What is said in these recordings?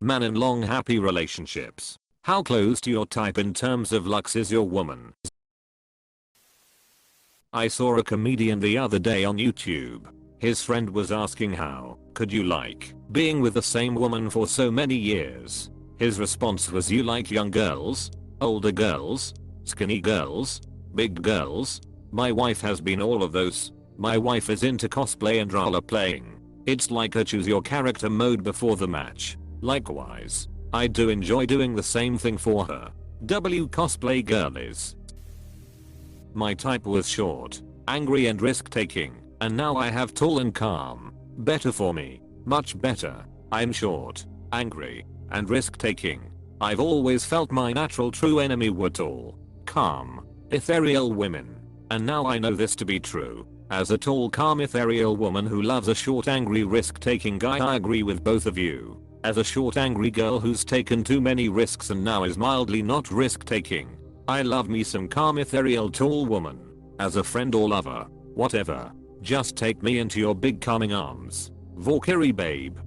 Man in long happy relationships. How close to your type in terms of looks is your woman? I saw a comedian the other day on YouTube. His friend was asking how could you like being with the same woman for so many years. His response was, you like young girls, older girls, skinny girls, big girls. My wife has been all of those. My wife is into cosplay and role playing. It's like a choose your character mode before the match. Likewise, I do enjoy doing the same thing for her. Cosplay girlies. My type was short, angry and risk-taking, and now I have tall and calm. Better for me. Much better. I'm short, angry, and risk-taking. I've always felt my natural true enemy were tall, calm, ethereal women. And now I know this to be true. As a tall, calm, ethereal woman who loves a short, angry, risk-taking guy, I agree with both of you. As a short, angry girl who's taken too many risks and now is mildly not risk-taking, I love me some calm, ethereal, tall woman. As a friend or lover, whatever, just take me into your big calming arms. Valkyrie babe.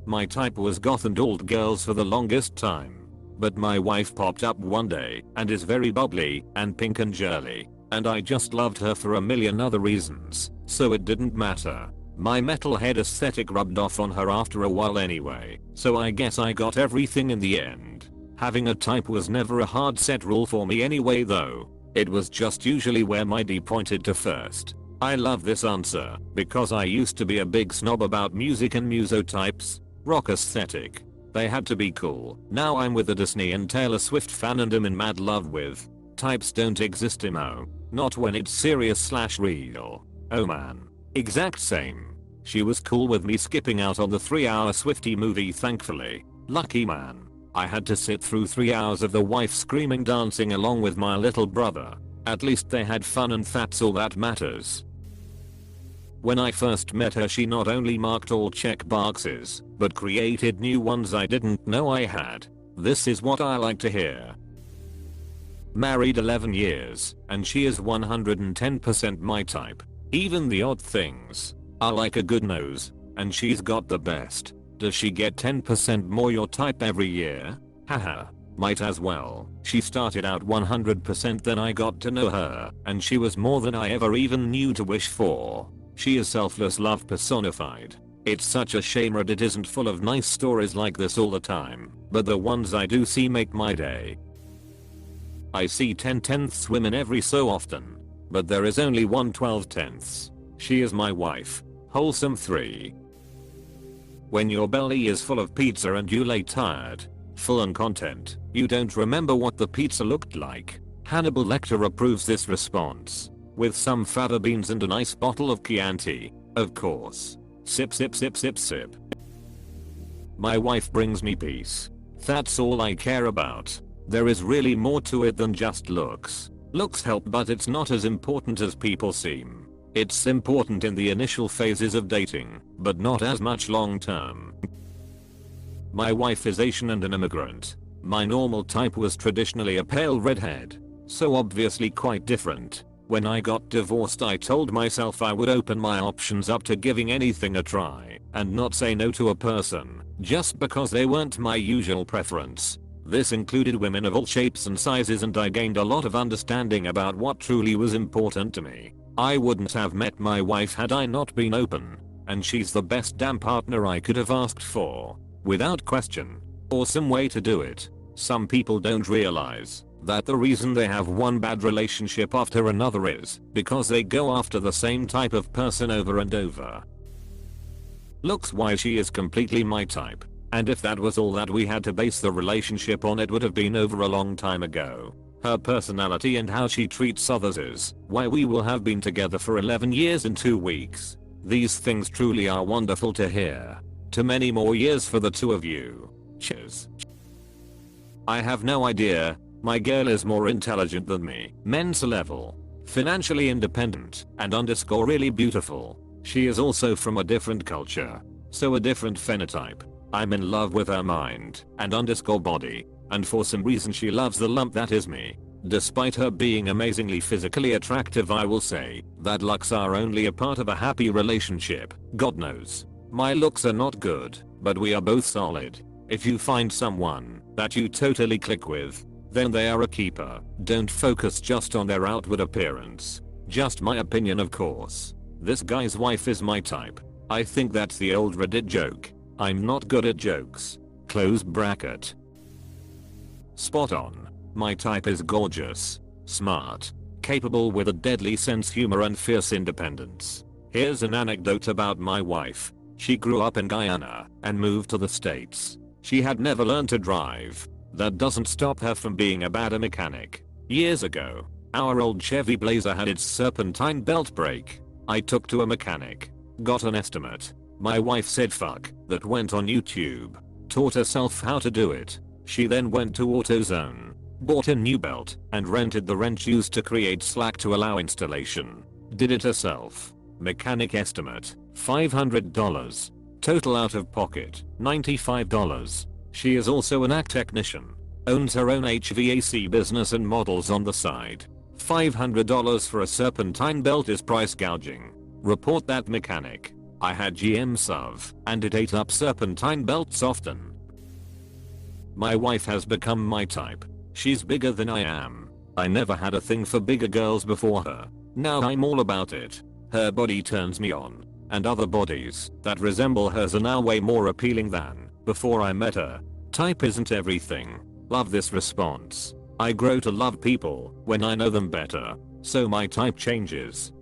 My type was goth and old girls for the longest time. But my wife popped up one day and is very bubbly and pink and girly, and I just loved her for a million other reasons, so it didn't matter. My metalhead aesthetic rubbed off on her after a while anyway, so I guess I got everything in the end. Having a type was never a hard set rule for me anyway though. It was just usually where my D pointed to first. I love this answer because I used to be a big snob about music and muso types. Rock aesthetic. They had to be cool. Now I'm with a Disney and Taylor Swift fan and am in mad love with. Types don't exist emo. Not when it's serious/real. Oh man. Exact same. She was cool with me skipping out on the 3-hour Swiftie movie thankfully. Lucky man. I had to sit through 3 hours of the wife screaming dancing along with my little brother. At least they had fun and that's all that matters. When I first met her, she not only marked all check boxes, but created new ones I didn't know I had. This is what I like to hear. Married 11 years, and she is 110% my type. Even the odd things. I like a good nose, and she's got the best. Does she get 10% more your type every year? Haha. Might as well. She started out 100%, then I got to know her, and she was more than I ever even knew to wish for. She is selfless love personified. It's such a shame Reddit isn't full of nice stories like this all the time, but the ones I do see make my day. I see 10/10ths women every so often, but there is only one 12/10ths. She is my wife. Wholesome 3. When your belly is full of pizza and you lay tired, full on content, you don't remember what the pizza looked like. Hannibal Lecter approves this response. With some fava beans and a nice bottle of Chianti, of course. Sip sip sip sip sip. My wife brings me peace. That's all I care about. There is really more to it than just looks. Looks help, but it's not as important as people seem. It's important in the initial phases of dating, but not as much long term. My wife is Asian and an immigrant. My normal type was traditionally a pale redhead, so obviously quite different. When I got divorced, I told myself I would open my options up to giving anything a try and not say no to a person just because they weren't my usual preference. This included women of all shapes and sizes, and I gained a lot of understanding about what truly was important to me. I wouldn't have met my wife had I not been open, and she's the best damn partner I could have asked for. Without question. Awesome way to do it. Some people don't realize that the reason they have one bad relationship after another is because they go after the same type of person over and over. Looks wise, she is completely my type, and if that was all that we had to base the relationship on, it would have been over a long time ago. Her personality and how she treats others is why we will have been together for 11 years and 2 weeks. These things truly are wonderful to hear. To many more years for the two of you. Cheers. I have no idea. My girl is more intelligent than me. Men's level. Financially independent and underscore really beautiful. She is also from a different culture, so a different phenotype. I'm in love with her mind and underscore body, and for some reason she loves the lump that is me. Despite her being amazingly physically attractive, I will say that looks are only a part of a happy relationship. God knows. My looks are not good, but we are both solid. If you find someone that you totally click with, then they are a keeper. Don't focus just on their outward appearance. Just my opinion, of course. This guy's wife is my type. I think that's the old Reddit joke. I'm not good at jokes. Close bracket. Spot on. My type is gorgeous, smart, capable with a deadly sense humor and fierce independence. Here's an anecdote about my wife. She grew up in Guyana and moved to the States. She had never learned to drive. That doesn't stop her from being a bad mechanic. Years ago, our old Chevy Blazer had its serpentine belt break. I took to a mechanic, got an estimate. My wife said fuck that, went on YouTube, taught herself how to do it. She then went to AutoZone, bought a new belt, and rented the wrench used to create slack to allow installation. Did it herself. Mechanic estimate, $500. Total out of pocket, $95. She is also an ACT technician. Owns her own HVAC business and models on the side. $500 for a serpentine belt is price gouging. Report that mechanic. I had GM SUV, and it ate up serpentine belts often. My wife has become my type. She's bigger than I am. I never had a thing for bigger girls before her. Now I'm all about it. Her body turns me on, and other bodies that resemble hers are now way more appealing than before I met her. Type isn't everything. Love this response. I grow to love people when I know them better, so my type changes.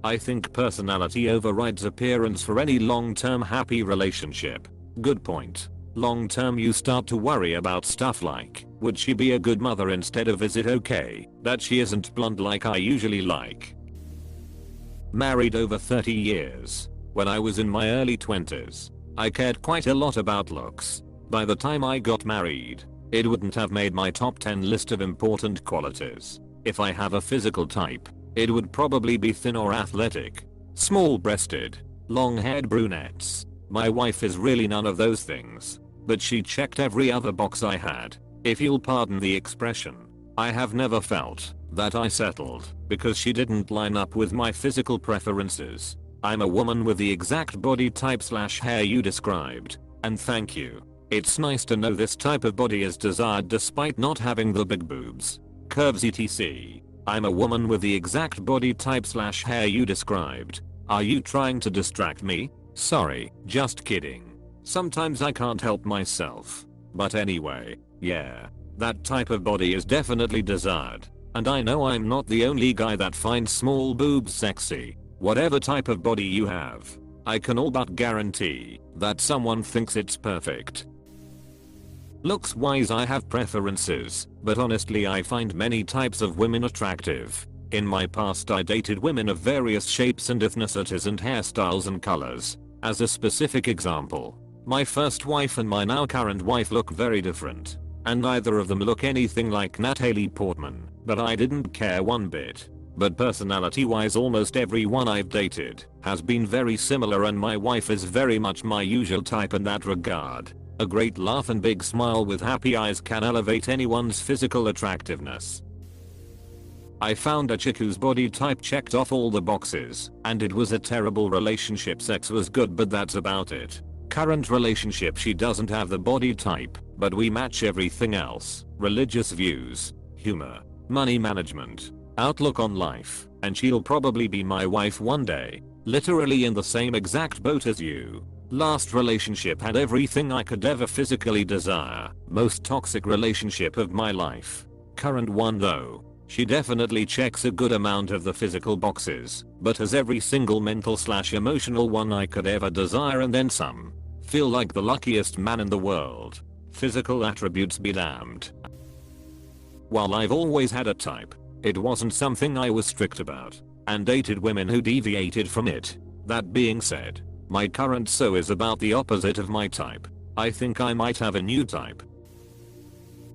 I think personality overrides appearance for any long-term happy relationship. Good point. Long-term you start to worry about stuff like, would she be a good mother, instead of is it okay that she isn't blonde like I usually like. Married over 30 years. When I was in my early 20s, I cared quite a lot about looks. By the time I got married, it wouldn't have made my top 10 list of important qualities. If I have a physical type, it would probably be thin or athletic, small-breasted, long-haired brunettes. My wife is really none of those things, but she checked every other box I had. If you'll pardon the expression, I have never felt that I settled because she didn't line up with my physical preferences. I'm a woman with the exact body type / hair you described, and thank you. It's nice to know this type of body is desired despite not having the big boobs, curves etc. I'm a woman with the exact body type / hair you described. Are you trying to distract me? Sorry, just kidding. Sometimes I can't help myself. But anyway, yeah, that type of body is definitely desired. And I know I'm not the only guy that finds small boobs sexy. Whatever type of body you have, I can all but guarantee that someone thinks it's perfect. Looks wise I have preferences, but honestly I find many types of women attractive. In my past I dated women of various shapes and ethnicities and hairstyles and colors. As a specific example, my first wife and my now current wife look very different, and neither of them look anything like Natalie Portman, but I didn't care one bit. But personality wise almost everyone I've dated has been very similar, and my wife is very much my usual type in that regard. A great laugh and big smile with happy eyes can elevate anyone's physical attractiveness. I found a chick whose body type checked off all the boxes, and it was a terrible relationship. Sex was good, but that's about it. Current relationship, she doesn't have the body type, but we match everything else: religious views, humor, money management, outlook on life, and she'll probably be my wife one day. Literally in the same exact boat as you. Last relationship had everything I could ever physically desire. Most toxic relationship of my life. Current one though, she definitely checks a good amount of the physical boxes, but has every single mental / emotional one I could ever desire and then some. Feel like the luckiest man in the world. Physical attributes be damned. While I've always had a type, it wasn't something I was strict about, and dated women who deviated from it. That being said, my current so is about the opposite of my type. I think I might have a new type.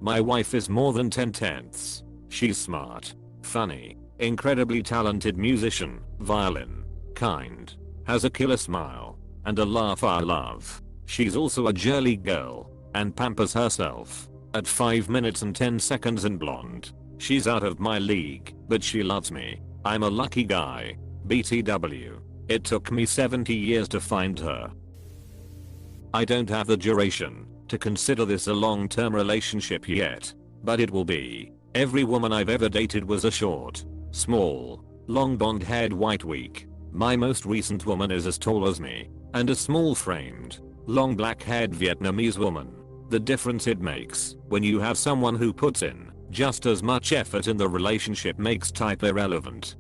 My wife is more than 10/10. She's smart, funny, incredibly talented musician, violin, kind, has a killer smile, and a laugh I love. She's also a girly girl, and pampers herself, at 5 minutes and 10 seconds and blonde. She's out of my league, but she loves me. I'm a lucky guy. BTW. It took me 70 years to find her. I don't have the duration to consider this a long-term relationship yet, but it will be. Every woman I've ever dated was a short, small, long blonde-haired white weak. My most recent woman is as tall as me, and a small-framed, long black-haired Vietnamese woman. The difference it makes when you have someone who puts in just as much effort in the relationship makes type irrelevant.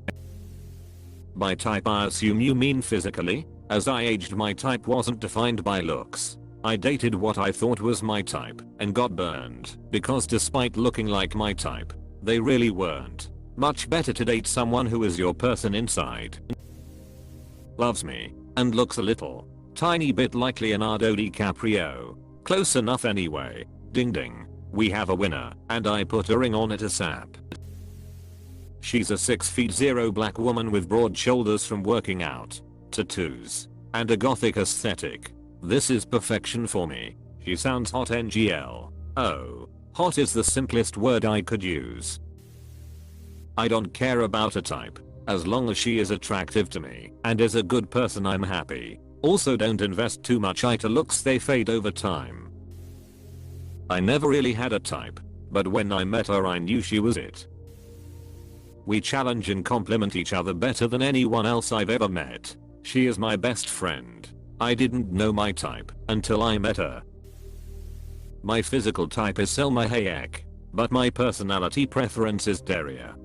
By type I assume you mean physically. As I aged, my type wasn't defined by looks. I dated what I thought was my type and got burned because despite looking like my type, they really weren't. Much better to date someone who is your person inside, loves me, and looks a little, tiny bit like Leonardo DiCaprio. Close enough anyway. Ding ding. We have a winner, and I put a ring on it ASAP. She's a 6'0" black woman with broad shoulders from working out, tattoos, and a gothic aesthetic. This is perfection for me. She sounds hot NGL. Oh, hot is the simplest word I could use. I don't care about a type. As long as she is attractive to me and is a good person, I'm happy. Also, don't invest too much into looks, they fade over time. I never really had a type, but when I met her I knew she was it. We challenge and compliment each other better than anyone else I've ever met. She is my best friend. I didn't know my type until I met her. My physical type is Selma Hayek, but my personality preference is Daria.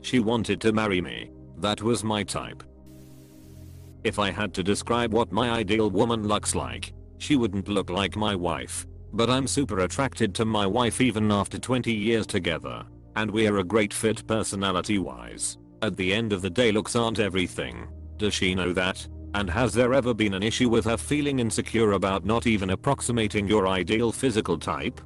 She wanted to marry me. That was my type. If I had to describe what my ideal woman looks like, she wouldn't look like my wife. But I'm super attracted to my wife even after 20 years together. And we are a great fit personality wise. At the end of the day, looks aren't everything. Does she know that? And has there ever been an issue with her feeling insecure about not even approximating your ideal physical type?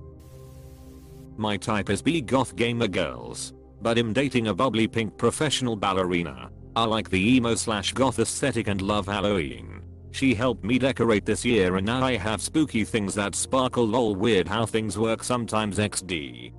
My type is B goth gamer girls, but I'm dating a bubbly pink professional ballerina. I like the emo/goth aesthetic and love Halloween. She helped me decorate this year and now I have spooky things that sparkle. Lol, weird how things work sometimes XD.